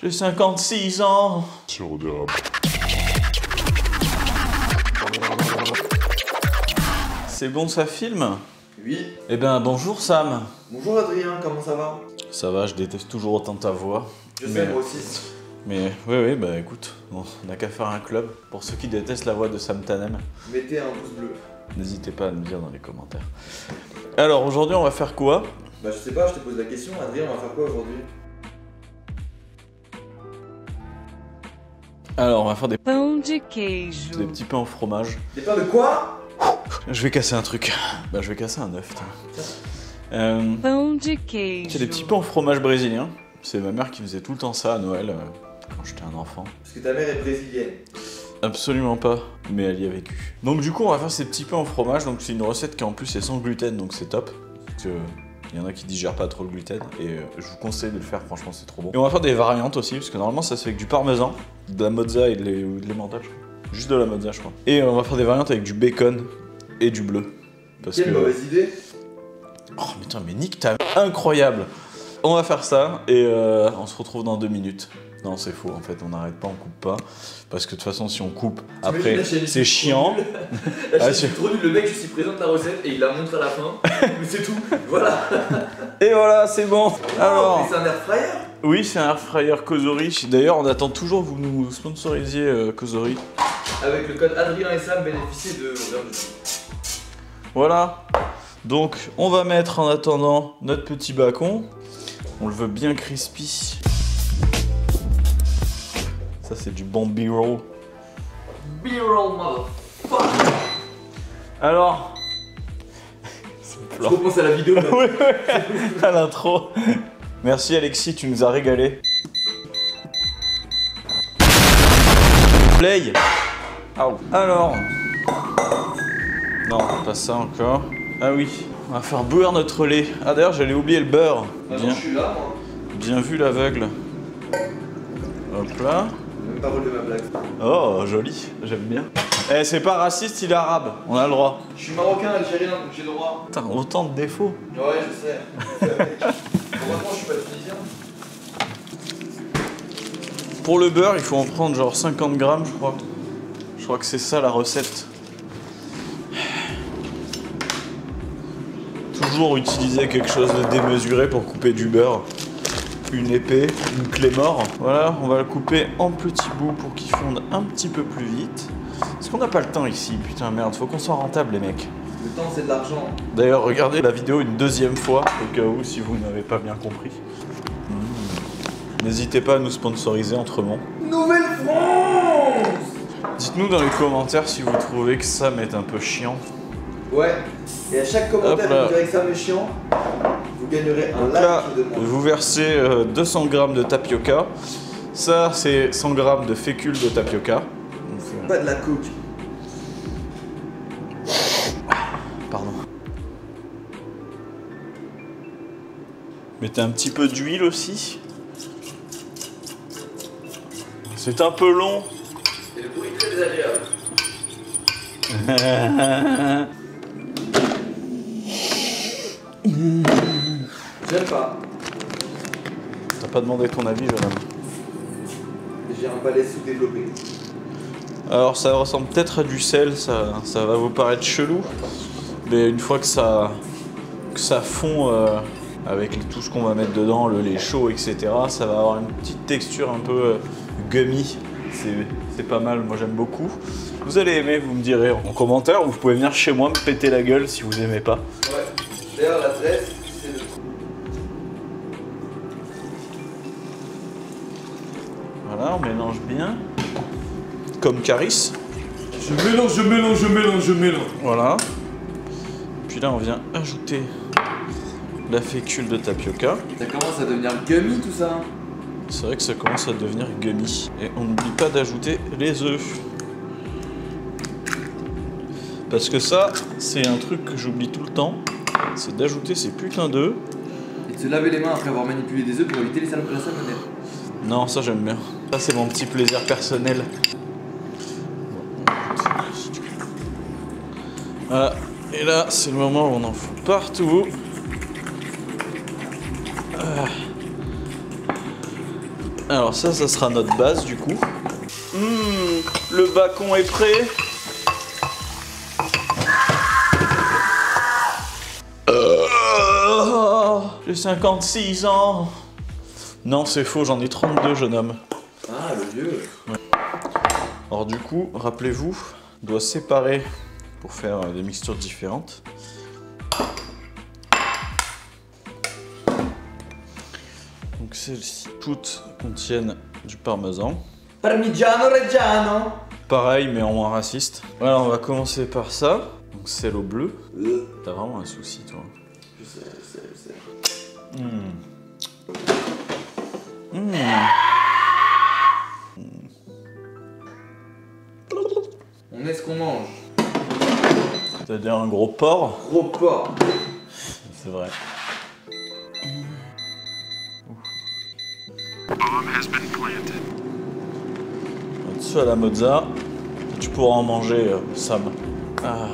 J'ai 56 ans. Sur des rap. C'est bon, ça filme? Oui. Eh ben, bonjour Sam. Bonjour Adrien, comment ça va? Ça va, je déteste toujours autant ta voix. Je sais, moi aussi. Mais oui, bah écoute, on n'a qu'à faire un club. Pour ceux qui détestent la voix de Sam Tanem, Mettez un pouce bleu. n'hésitez pas à nous dire dans les commentaires. Alors aujourd'hui, on va faire quoi? Bah je sais pas, je te pose la question. Adrien, on va faire quoi aujourd'hui? Alors, on va faire des Pão de queijo. petits pains au fromage. Des pains de quoi? Je vais casser un truc. Bah, je vais casser un œuf. Pão de queijo. C'est des petits pains au fromage brésilien. C'est ma mère qui faisait tout le temps ça à Noël quand j'étais un enfant. Parce que ta mère est brésilienne. Absolument pas, mais elle y a vécu. Donc du coup, on va faire ces petits pains au fromage. Donc c'est une recette qui en plus est sans gluten, donc c'est top. Parce que il y en a qui digèrent pas trop le gluten et je vous conseille de le faire, franchement c'est trop bon. Et on va faire des variantes aussi, parce que normalement ça se fait avec du parmesan, de la mozza et de l'emmental, je crois. Juste de la mozza, je crois. Et on va faire des variantes avec du bacon et du bleu. Parce Quelle mauvaise idée. Oh mais putain, mais nique ta... Incroyable. On va faire ça et on se retrouve dans 2 minutes. Non, c'est faux, en fait, on n'arrête pas, on coupe pas. Parce que de toute façon, si on coupe, après, c'est chiant. C'est trop nul, le mec juste il présente la recette et il la montre à la fin. Mais c'est tout, voilà. Et voilà, c'est bon. Alors, mais c'est un air fryer. oui, c'est un air fryer Kozori. D'ailleurs, on attend toujours que vous nous sponsorisiez Kozori. Avec le code Adrien et Sam, bénéficiez de... Voilà. Donc, on va mettre en attendant notre petit bacon. On le veut bien crispy. Ça, c'est du bon B-roll. B-roll motherfucker. Alors, Je repense à la vidéo. oui, à l'intro. Merci Alexis, tu nous as régalé. Play. Alors. Non, pas ça encore. Ah oui, on va faire bouillir notre lait. Ah d'ailleurs, j'allais oublier le beurre. Attends, je suis là, moi. Bien vu l'aveugle. Hop là. Même pas relevé ma blague. Oh, joli, j'aime bien. Eh, c'est pas raciste, il est arabe, on a le droit. Je suis marocain, algérien, donc j'ai le droit. Putain, autant de défauts. Ouais, je sais. Heureusement, je suis pas tunisien. Pour le beurre, il faut en prendre genre 50 grammes, je crois. Je crois que c'est ça la recette. Toujours utiliser quelque chose de démesuré pour couper du beurre. Une épée, une clé mort. Voilà, on va le couper en petits bouts pour qu'il fonde un petit peu plus vite. Est-ce qu'on n'a pas le temps ici? Putain, merde, faut qu'on soit rentable, les mecs. Le temps, c'est de l'argent. D'ailleurs, regardez la vidéo une deuxième fois, au cas où, si vous n'avez pas bien compris. N'hésitez pas à nous sponsoriser autrement. Nouvelle-France. Dites-nous dans les commentaires si vous trouvez que Sam est un peu chiant. Ouais, et à chaque commentaire, Hop là. vous direz que ça me chiant, vous gagnerez un Là, like de moi. vous versez 200 grammes de tapioca. Ça, c'est 100 grammes de fécule de tapioca. Donc, Pas de la coke. pardon. Mettez un petit peu d'huile aussi. C'est un peu long. Et le bruit est très désagréable. J'aime pas. T'as pas demandé ton avis, jeune homme. J'ai un palais sous-développé. Alors ça ressemble peut-être à du sel, ça va vous paraître chelou, mais une fois que ça fond avec tout ce qu'on va mettre dedans, le lait chaud, etc., ça va avoir une petite texture un peu gummy. C'est pas mal, moi j'aime beaucoup. Vous allez aimer, vous me direz en commentaire, ou vous pouvez venir chez moi me péter la gueule si vous aimez pas. Ouais. D'ailleurs, l'adresse, c'est le... Voilà, on mélange bien. Comme Caris. Je mélange, je mélange, je mélange, je mélange. Voilà. Puis là, on vient ajouter la fécule de tapioca. Ça commence à devenir gummy tout ça. C'est vrai que ça commence à devenir gummy. Et on n'oublie pas d'ajouter les œufs. Parce que ça, c'est un truc que j'oublie tout le temps. C'est d'ajouter ces putains d'œufs. Et de se laver les mains après avoir manipulé des œufs pour éviter les saloperies de la salmonelle. Non, ça j'aime bien. Ça, c'est mon petit plaisir personnel. Voilà. Et là, c'est le moment où on en fout partout. Alors ça sera notre base du coup. Le bacon est prêt. J'ai 56 ans. Non, c'est faux, j'en ai 32, jeune homme. Ah, le vieux. Ouais. Alors du coup, rappelez-vous, on doit séparer pour faire des mixtures différentes. Donc celles-ci, toutes contiennent du parmesan. Parmigiano Reggiano. Pareil, mais en moins raciste. Voilà, on va commencer par ça. Donc sel au bleu. T'as vraiment un souci, toi. Je sais. On est ce qu'on mange. C'est-à-dire un gros porc. Gros porc. C'est vrai. Dessus à la mozza. Tu pourras en manger, Sam. Ah,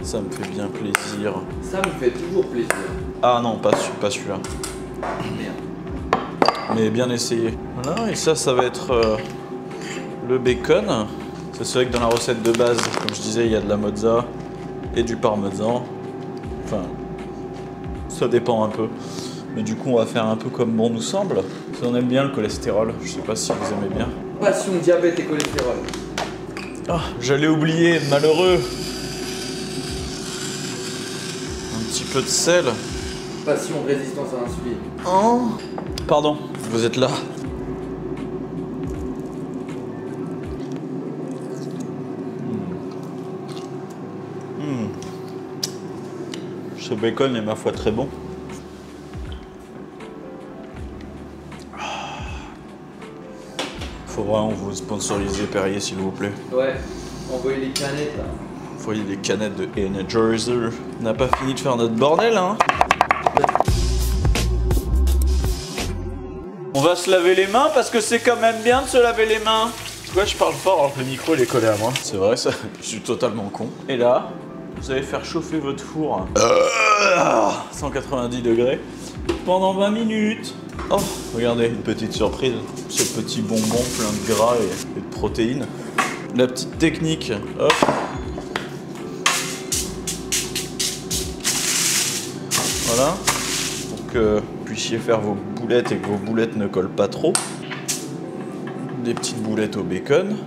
ça me fait bien plaisir. Ça me fait toujours plaisir. Ah non, pas celui-là. Merde. Mais bien essayé. Voilà, et ça va être le bacon. C'est vrai que dans la recette de base, comme je disais, il y a de la mozza et du parmesan. Enfin, ça dépend un peu. Mais du coup, on va faire un peu comme bon nous semble. Si on aime bien le cholestérol, je sais pas si vous aimez bien. Passion, diabète et cholestérol. Ah, j'allais oublier, malheureux. Un petit peu de sel. Passion, résistance à l'insuline. Oh. Pardon, vous êtes là. Ce bacon est ma foi très bon. Faut vraiment vous sponsoriser Perrier s'il vous plaît. Ouais, envoyez les canettes là. Envoyez des canettes de Energizer. On n'a pas fini de faire notre bordel hein. On va se laver les mains parce que c'est quand même bien de se laver les mains. Pourquoi je parle fort alors que le micro il est collé à moi? C'est vrai ça, je suis totalement con. Et là, vous allez faire chauffer votre four à 190 degrés pendant 20 minutes. Oh, regardez, une petite surprise. Ce petit bonbon plein de gras et de protéines. La petite technique, hop. Voilà, pour que vous puissiez faire vos boulettes et que vos boulettes ne collent pas trop. Des petites boulettes au bacon.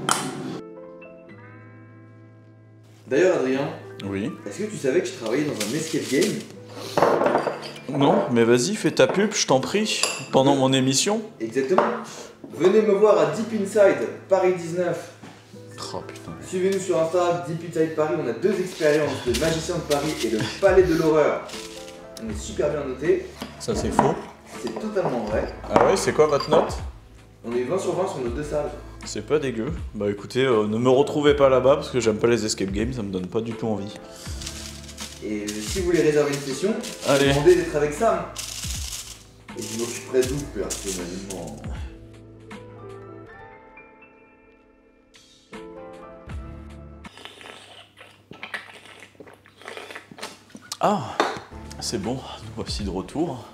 D'ailleurs Adrien, Oui. est-ce que tu savais que je travaillais dans un escape game? Non, mais vas-y, fais ta pub, je t'en prie, pendant mon émission. Exactement. Venez me voir à Deep Inside, Paris 19. Oh putain. Suivez-nous sur Insta, Deep Inside Paris, on a 2 expériences, le Magicien de Paris et le Palais de l'Horreur. On est super bien notés. Ça c'est faux. C'est totalement vrai. Ah ouais, c'est quoi votre note? On est 20 sur 20 sur nos 2 salles. C'est pas dégueu. Bah écoutez, ne me retrouvez pas là-bas parce que j'aime pas les escape games, ça me donne pas du tout envie. Et si vous voulez réserver une session, allez, demandez d'être avec Sam. Et je m'occuperai de vous personnellement. Ah, c'est bon, nous voici de retour.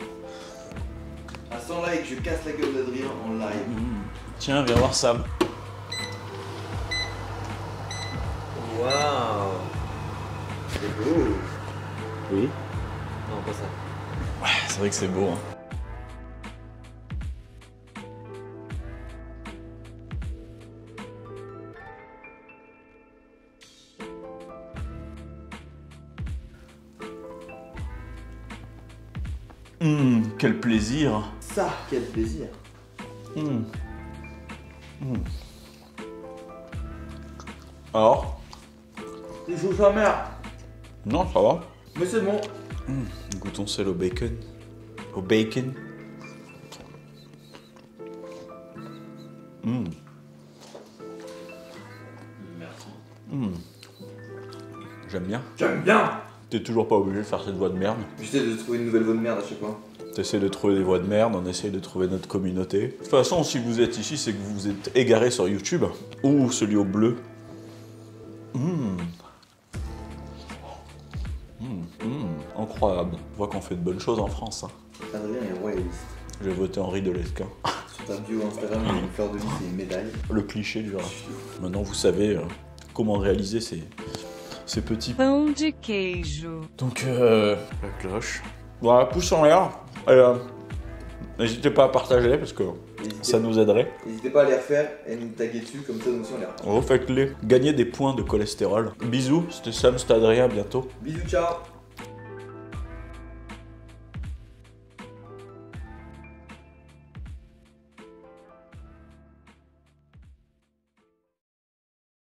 À 100 likes, je casse la gueule d'Adrien en live. Tiens, viens voir Sam. Waouh. C'est beau. Oui. Non, pas ça. Ouais, c'est vrai que c'est beau. Hein. Quel plaisir. Ça, quel plaisir. Alors? C'est chaud sa mère. Non, ça va. Mais c'est bon. Goûtons celle au bacon. Au bacon. Merci. J'aime bien. J'aime bien. T'es toujours pas obligé de faire cette voix de merde. J'essaie de trouver une nouvelle voix de merde à chaque fois. T'essaies de trouver des voix de merde, on essaye de trouver notre communauté. De toute façon, si vous êtes ici, c'est que vous vous êtes égaré sur YouTube. Ou celui au bleu. Incroyable. On voit qu'on fait de bonnes choses en France. Hein. Adrien est royaliste. J'ai voté Henri de Lesquin. ta bio Instagram, une fleur de lis et une médaille. Le cliché du rat. Maintenant, vous savez comment réaliser ces petits... Pão de queijo. Donc, la cloche. Voilà, pouce en l'air. Et, n'hésitez pas à partager parce que ça nous aiderait. N'hésitez pas à les refaire et nous taguer dessus, comme ça nous aussi on les refait. Refaites-les. Gagnez des points de cholestérol. Bisous, c'était Sam, c'était Adrien, à bientôt. Bisous, ciao.